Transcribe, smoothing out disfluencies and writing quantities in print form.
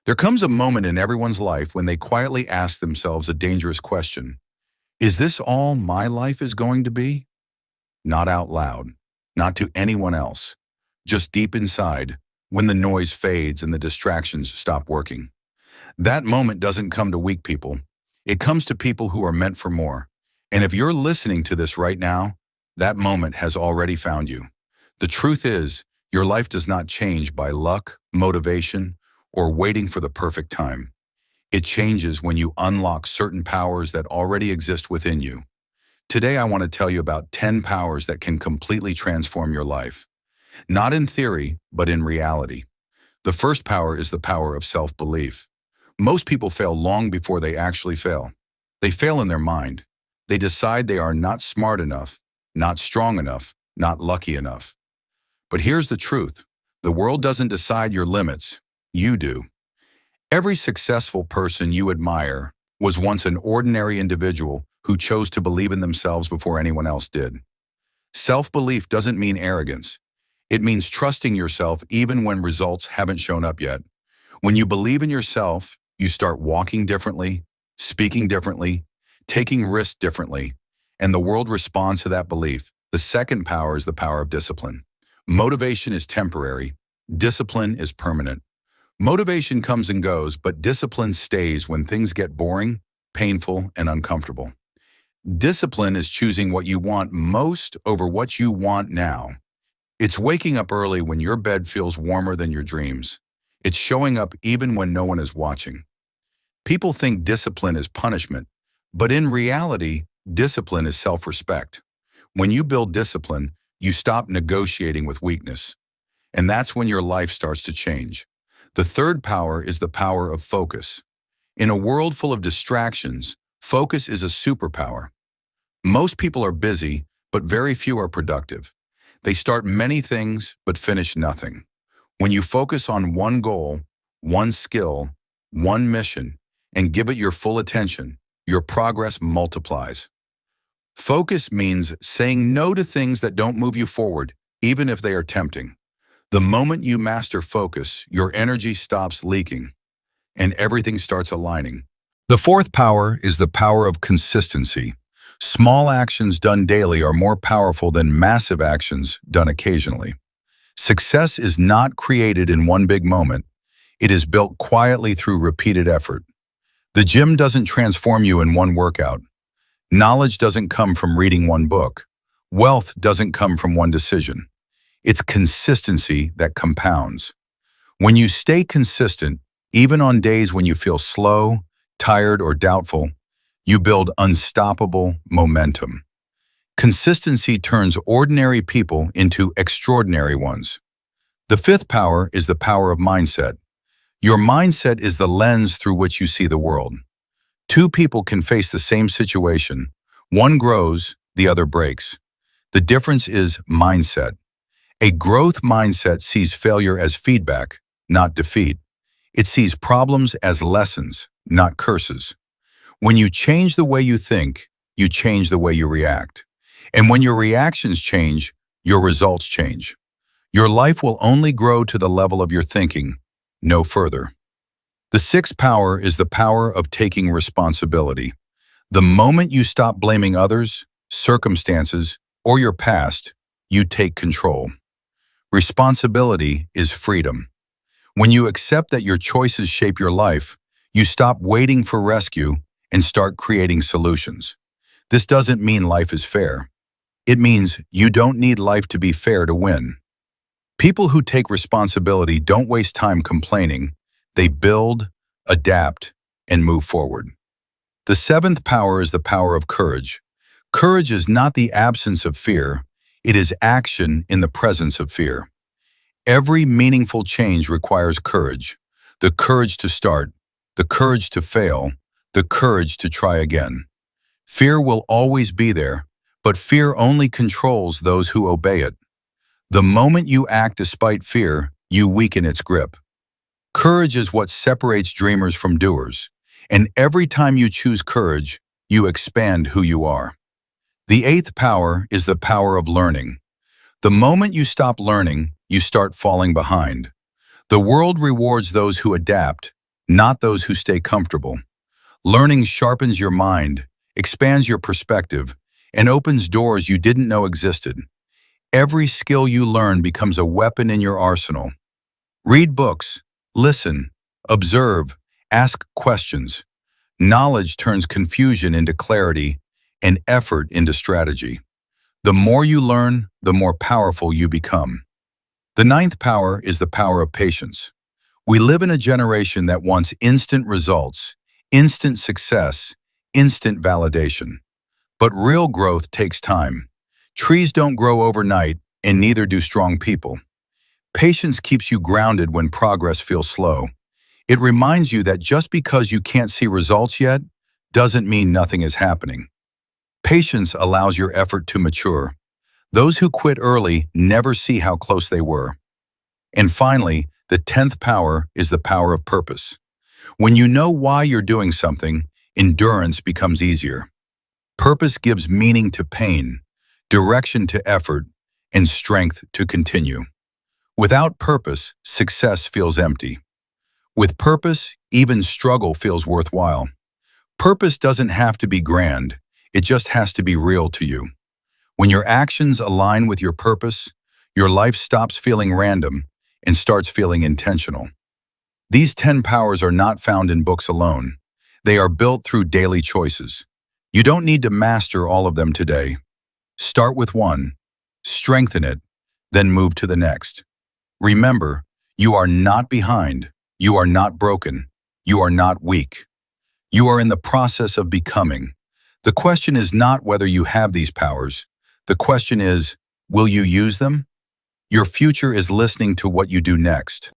There comes a moment in everyone's life when they quietly ask themselves a dangerous question. Is this all my life is going to be? Not out loud, not to anyone else, just deep inside, when the noise fades and the distractions stop working. That moment doesn't come to weak people. It comes to people who are meant for more. And if you're listening to this right now, that moment has already found you. The truth is, your life does not change by luck, motivation, or waiting for the perfect time. It changes when you unlock certain powers that already exist within you. Today, I want to tell you about 10 powers that can completely transform your life. Not in theory, but in reality. The first power is the power of self-belief. Most people fail long before they actually fail. They fail in their mind. They decide they are not smart enough, not strong enough, not lucky enough. But here's the truth. The world doesn't decide your limits. You do. Every successful person you admire was once an ordinary individual who chose to believe in themselves before anyone else did. Self-belief doesn't mean arrogance. It means trusting yourself even when results haven't shown up yet. When you believe in yourself, you start walking differently, speaking differently, taking risks differently, and the world responds to that belief. The second power is the power of discipline. Motivation is temporary. Discipline is permanent. Motivation comes and goes, but discipline stays when things get boring, painful, and uncomfortable. Discipline is choosing what you want most over what you want now. It's waking up early when your bed feels warmer than your dreams. It's showing up even when no one is watching. People think discipline is punishment, but in reality, discipline is self-respect. When you build discipline, you stop negotiating with weakness. And that's when your life starts to change. The third power is the power of focus. In a world full of distractions, focus is a superpower. Most people are busy, but very few are productive. They start many things, but finish nothing. When you focus on one goal, one skill, one mission, and give it your full attention, your progress multiplies. Focus means saying no to things that don't move you forward, even if they are tempting. The moment you master focus, your energy stops leaking, and everything starts aligning. The fourth power is the power of consistency. Small actions done daily are more powerful than massive actions done occasionally. Success is not created in one big moment. It is built quietly through repeated effort. The gym doesn't transform you in one workout. Knowledge doesn't come from reading one book. Wealth doesn't come from one decision. It's consistency that compounds. When you stay consistent, even on days when you feel slow, tired, or doubtful, you build unstoppable momentum. Consistency turns ordinary people into extraordinary ones. The fifth power is the power of mindset. Your mindset is the lens through which you see the world. Two people can face the same situation. One grows, the other breaks. The difference is mindset. A growth mindset sees failure as feedback, not defeat. It sees problems as lessons, not curses. When you change the way you think, you change the way you react. And when your reactions change, your results change. Your life will only grow to the level of your thinking, no further. The sixth power is the power of taking responsibility. The moment you stop blaming others, circumstances, or your past, you take control. Responsibility is freedom. When you accept that your choices shape your life, you stop waiting for rescue and start creating solutions. This doesn't mean life is fair. It means you don't need life to be fair to win. People who take responsibility don't waste time complaining. They build, adapt, and move forward. The seventh power is the power of courage. Courage is not the absence of fear. It is action in the presence of fear. Every meaningful change requires courage. The courage to start, the courage to fail, the courage to try again. Fear will always be there, but fear only controls those who obey it. The moment you act despite fear, you weaken its grip. Courage is what separates dreamers from doers, and every time you choose courage, you expand who you are. The eighth power is the power of learning. The moment you stop learning, you start falling behind. The world rewards those who adapt, not those who stay comfortable. Learning sharpens your mind, expands your perspective, and opens doors you didn't know existed. Every skill you learn becomes a weapon in your arsenal. Read books, listen, observe, ask questions. Knowledge turns confusion into clarity and effort into strategy. The more you learn, the more powerful you become. The ninth power is the power of patience. We live in a generation that wants instant results, instant success, instant validation. But real growth takes time. Trees don't grow overnight, and neither do strong people. Patience keeps you grounded when progress feels slow. It reminds you that just because you can't see results yet, doesn't mean nothing is happening. Patience allows your effort to mature. Those who quit early never see how close they were. And finally, the 10th power is the power of purpose. When you know why you're doing something, endurance becomes easier. Purpose gives meaning to pain, direction to effort, and strength to continue. Without purpose, success feels empty. With purpose, even struggle feels worthwhile. Purpose doesn't have to be grand, it just has to be real to you. When your actions align with your purpose, your life stops feeling random and starts feeling intentional. These 10 powers are not found in books alone. They are built through daily choices. You don't need to master all of them today. Start with one, strengthen it, then move to the next. Remember, you are not behind, you are not broken, you are not weak. You are in the process of becoming. The question is not whether you have these powers. The question is, will you use them? Your future is listening to what you do next.